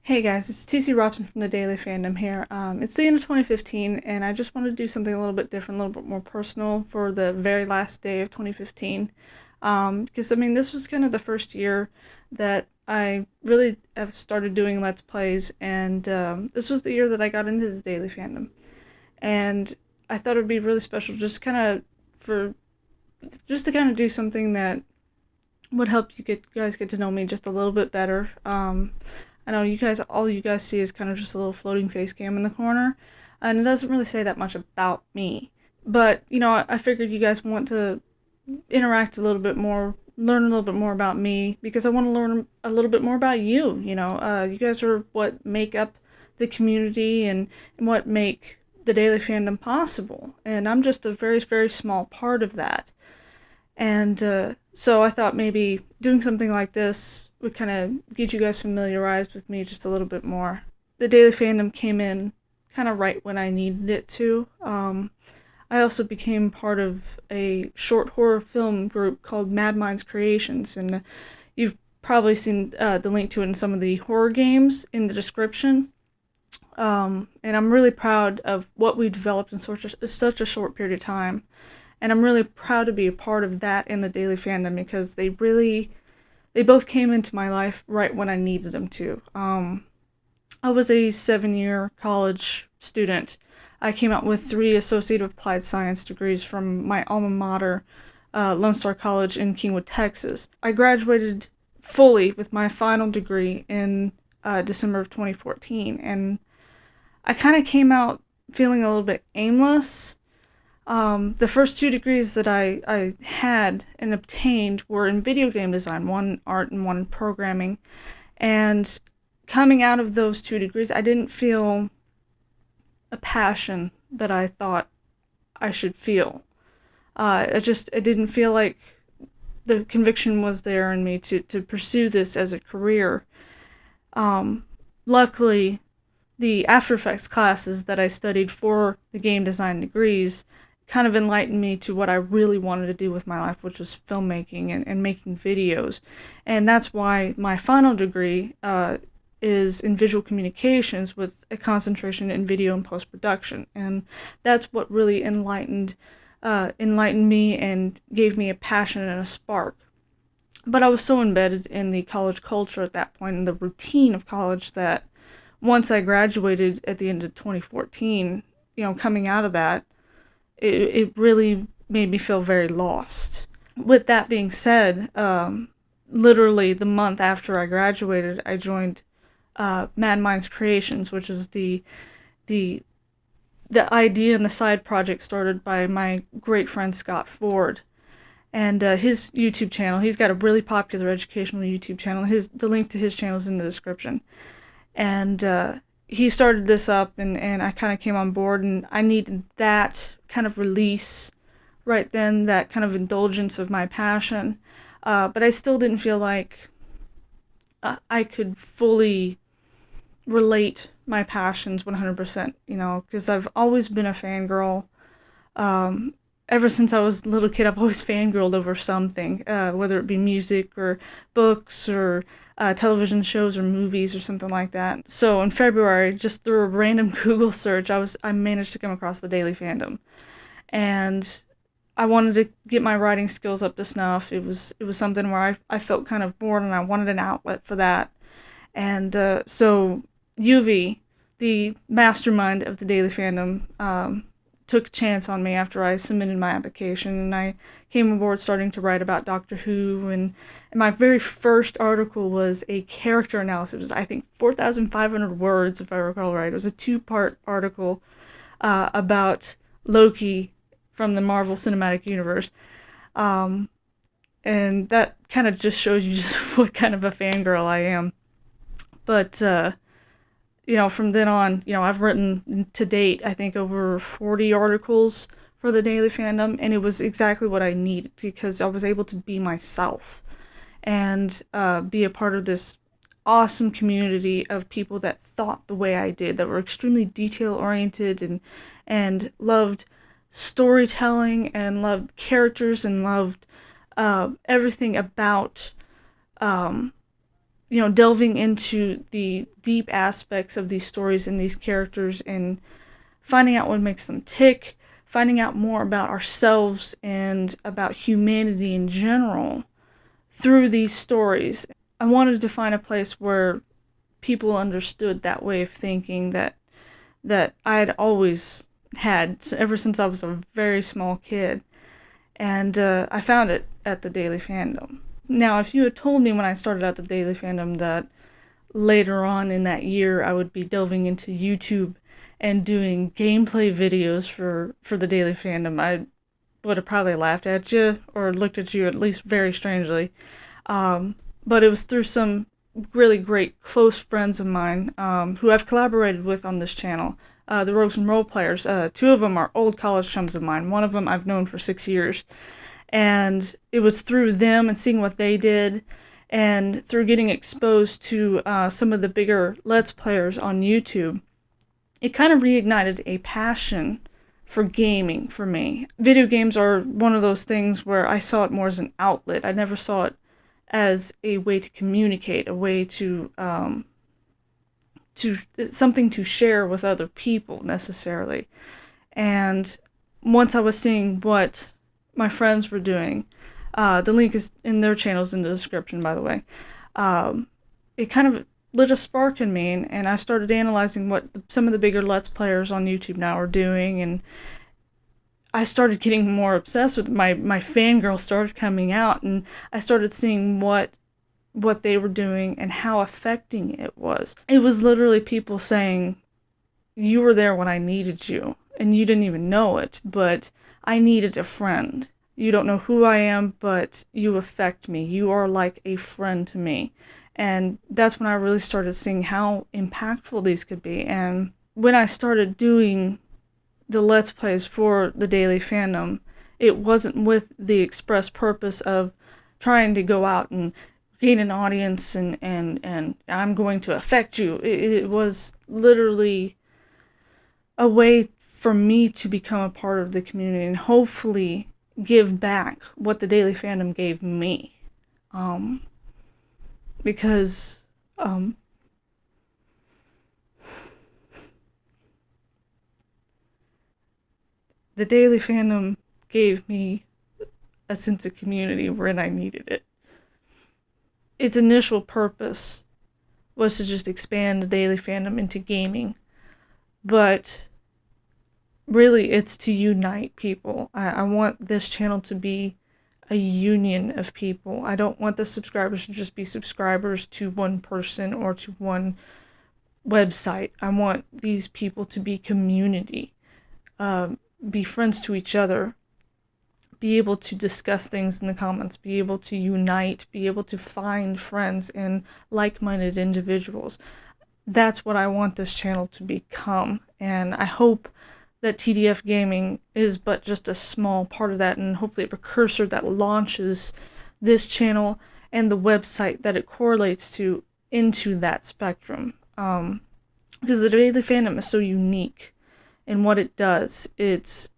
Hey guys, it's TC Robson from the Daily Fandom here. It's the end of 2015, and I just wanted to do something a little bit different, a little bit more personal for the very last day of 2015. Because, I mean, this was kind of the first year that I really have started doing Let's Plays, and this was the year that I got into the Daily Fandom. And I thought it would be really special for, just to kind of do something that would help you guys get to know me just a little bit better. I know all you guys see is kind of just a little floating face cam in the corner, and it doesn't really say that much about me. But, I figured you guys want to interact a little bit more, learn a little bit more about me, because I want to learn a little bit more about you. You guys are what make up the community and what make the Daily Fandom possible, and I'm just a very, very small part of that. And so I thought maybe doing something like this would kind of get you guys familiarized with me just a little bit more. The Daily Fandom came in kind of right when I needed it to. I also became part of a short horror film group called Mad Minds Creations, and you've probably seen the link to it in some of the horror games in the description. And I'm really proud of what we developed in such a short period of time. And I'm really proud to be a part of that in the Daily Fandom because they both came into my life right when I needed them to. I was a 7-year college student. I came out with 3 Associate of Applied Science degrees from my alma mater, Lone Star College in Kingwood, Texas. I graduated fully with my final degree in December of 2014, and I kind of came out feeling a little bit aimless. The first 2 degrees that I had and obtained were in video game design, one art and one programming. And coming out of those 2 degrees, I didn't feel a passion that I thought I should feel. It didn't feel like the conviction was there in me to pursue this as a career. Luckily, the After Effects classes that I studied for the game design degrees kind of enlightened me to what I really wanted to do with my life, which was filmmaking and making videos. And that's why my final degree is in visual communications with a concentration in video and post-production. And that's what really enlightened me and gave me a passion and a spark. But I was so embedded in the college culture at that point, in the routine of college, that once I graduated at the end of 2014, coming out of that, it really made me feel very lost. With that being said, literally the month after I graduated, I joined Mad Minds Creations, which is the idea and the side project started by my great friend Scott Ford. And his YouTube channel, he's got a really popular educational YouTube channel. The link to his channel is in the description. And he started this up, and I kind of came on board, and I needed that kind of release right then, that kind of indulgence of my passion. But I still didn't feel like I could fully relate my passions 100%, because I've always been a fangirl. Ever since I was a little kid, I've always fangirled over something, whether it be music or books or television shows or movies or something like that. So in February, just through a random Google search, I managed to come across the Daily Fandom, and I wanted to get my writing skills up to snuff. It was something where I felt kind of bored, and I wanted an outlet for that. And so UV, the mastermind of the Daily Fandom, took a chance on me after I submitted my application, and I came aboard starting to write about Doctor Who, and my very first article was a character analysis. It was, I think, 4,500 words, if I recall right. It was a 2-part article about Loki from the Marvel Cinematic Universe. And that kind of just shows you just what kind of a fangirl I am. But from then on, I've written to date, I think, over 40 articles for the Daily Fandom, and it was exactly what I needed because I was able to be myself and be a part of this awesome community of people that thought the way I did, that were extremely detail-oriented and loved storytelling and loved characters and loved everything about delving into the deep aspects of these stories and these characters and finding out what makes them tick, finding out more about ourselves and about humanity in general through these stories. I wanted to find a place where people understood that way of thinking that I had always had ever since I was a very small kid. And I found it at the Daily Fandom. Now, if you had told me when I started at the Daily Fandom that later on in that year I would be delving into YouTube and doing gameplay videos for the Daily Fandom, I would have probably laughed at you or looked at you at least very strangely. But it was through some really great close friends of mine who I've collaborated with on this channel. The Rogues and Role Players. Two of them are old college chums of mine. One of them I've known for 6 years. And it was through them and seeing what they did and through getting exposed to some of the bigger Let's Players on YouTube, it kind of reignited a passion for gaming for me. Video games are one of those things where I saw it more as an outlet. I never saw it as a way to communicate, a way to something to share with other people necessarily. And once I was seeing what my friends were doing, the link is in their channels in the description, by the way. It kind of lit a spark in me, and I started analyzing what some of the bigger Let's Players on YouTube now are doing, and I started getting more obsessed with my fangirl started coming out, and I started seeing what they were doing and how affecting it was. It was literally people saying, you were there when I needed you, and you didn't even know it, but I needed a friend. You don't know who I am, but you affect me. You are like a friend to me. And that's when I really started seeing how impactful these could be. And when I started doing the Let's Plays for the Daily Fandom, it wasn't with the express purpose of trying to go out and gain an audience and I'm going to affect you. It was literally a way for me to become a part of the community and hopefully give back what the Daily Fandom gave me. Because the Daily Fandom gave me a sense of community when I needed it. Its initial purpose was to just expand the Daily Fandom into gaming, but really it's to unite people. I want this channel to be a union of people. I don't want the subscribers to just be subscribers to one person or to one website. I want these people to be community, be friends to each other, be able to discuss things in the comments, be able to unite, be able to find friends and like-minded individuals. That's what I want this channel to become, and I hope that TDF Gaming is but just a small part of that, and hopefully a precursor that launches this channel and the website that it correlates to into that spectrum. Because the Daily Fandom is so unique in what it does. It's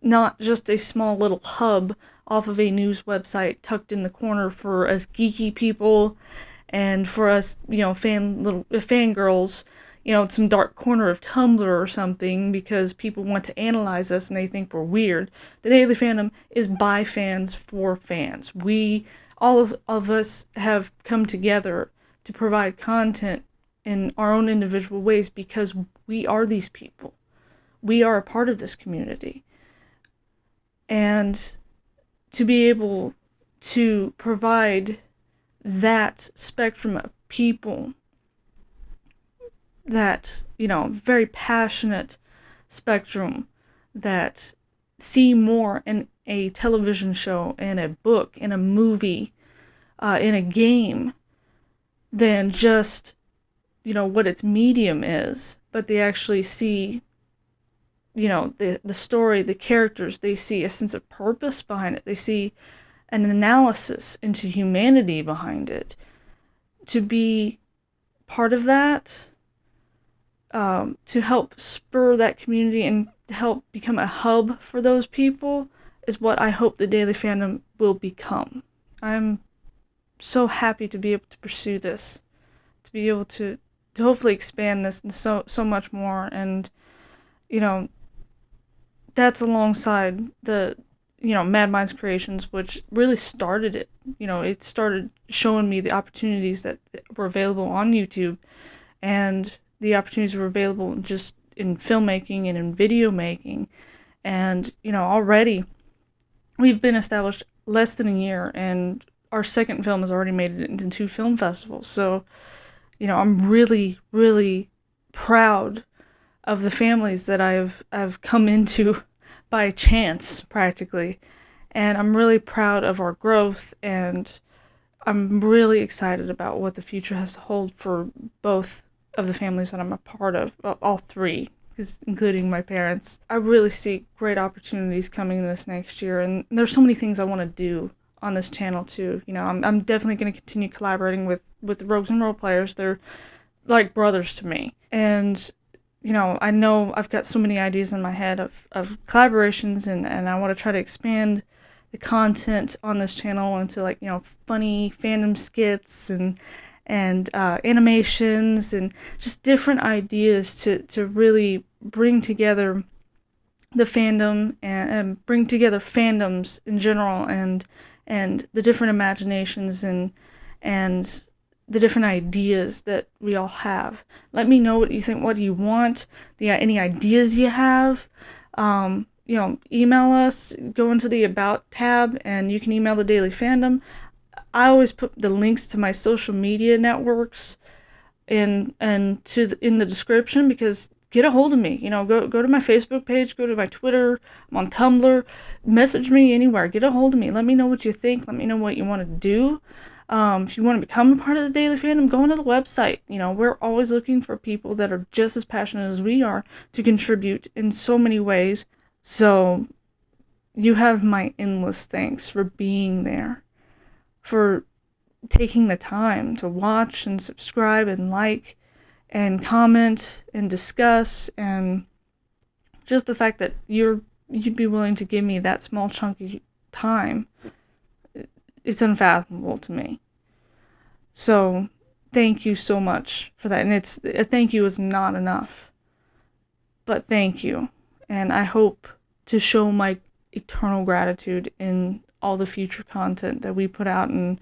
not just a small little hub off of a news website tucked in the corner for us geeky people and for us, fangirls, some dark corner of Tumblr or something because people want to analyze us and they think we're weird. The Daily Fandom is by fans for fans. All of us have come together to provide content in our own individual ways because we are these people. We are a part of this community. And to be able to provide that spectrum of people, that, very passionate spectrum that see more in a television show, in a book, in a movie, in a game, than just, what its medium is, but they actually see, the story, the characters, they see a sense of purpose behind it, they see an analysis into humanity behind it. To be part of that, to help spur that community and to help become a hub for those people is what I hope the Daily Fandom will become. I'm so happy to be able to pursue this, to be able to hopefully expand this and so much more. And you know, that's alongside the Mad Minds Creations, which really started it. It started showing me the opportunities that were available on YouTube, and the opportunities were available just in filmmaking and in video making. And already we've been established less than a year, and our second film has already made it into 2 film festivals. So I'm really, really proud of the families that I've come into by chance, practically. And I'm really proud of our growth, and I'm really excited about what the future has to hold for both of the families that I'm a part of, well, all 3, including my parents. I really see great opportunities coming this next year, and there's so many things I want to do on this channel too. I'm definitely going to continue collaborating with Rogues and Role Players. They're like brothers to me. And I know I've got so many ideas in my head of collaborations, and I want to try to expand the content on this channel into funny fandom skits and animations and just different ideas to really bring together the fandom and bring together fandoms in general, and the different imaginations and the different ideas that we all have. Let me know what you think. What do you want? Any ideas you have? Email us. Go into the About tab, and you can email the Daily Fandom. I always put the links to my social media networks in the description, because get a hold of me. Go to my Facebook page, go to my Twitter, I'm on Tumblr, message me anywhere. Get a hold of me. Let me know what you think. Let me know what you want to do. If you want to become a part of the Daily Fandom, go onto the website. We're always looking for people that are just as passionate as we are to contribute in so many ways. So you have my endless thanks for being there, for taking the time to watch and subscribe and like and comment and discuss, and just the fact that you'd be willing to give me that small chunky time, it's unfathomable to me. So thank you so much for that. And a thank you is not enough, but thank you. And I hope to show my eternal gratitude in all the future content that we put out, and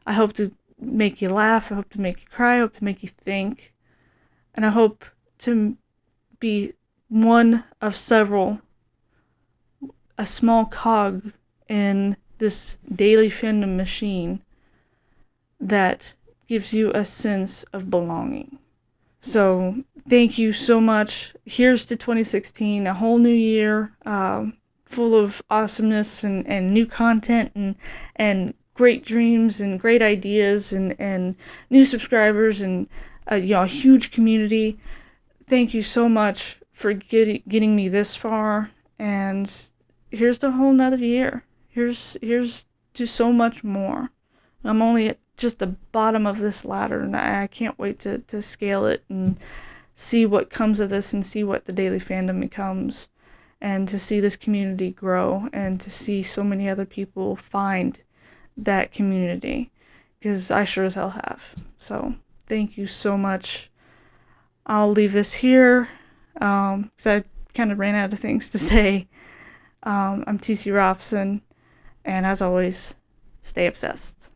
I hope to make you laugh, I hope to make you cry, I hope to make you think, and I hope to be one of several, a small cog in this Daily Fandom machine that gives you a sense of belonging. So thank you so much. Here's to 2016, a whole new year, full of awesomeness and new content and great dreams and great ideas and new subscribers and a huge community. Thank you so much for getting me this far, and here's to a whole nother year. Here's to so much more. I'm only at just the bottom of this ladder, and I can't wait to scale it and see what comes of this, and see what the Daily Fandom becomes, and to see this community grow, and to see so many other people find that community, because I sure as hell have. So thank you so much. I'll leave this here, because I kind of ran out of things to say. I'm TC Robson, and as always, stay obsessed.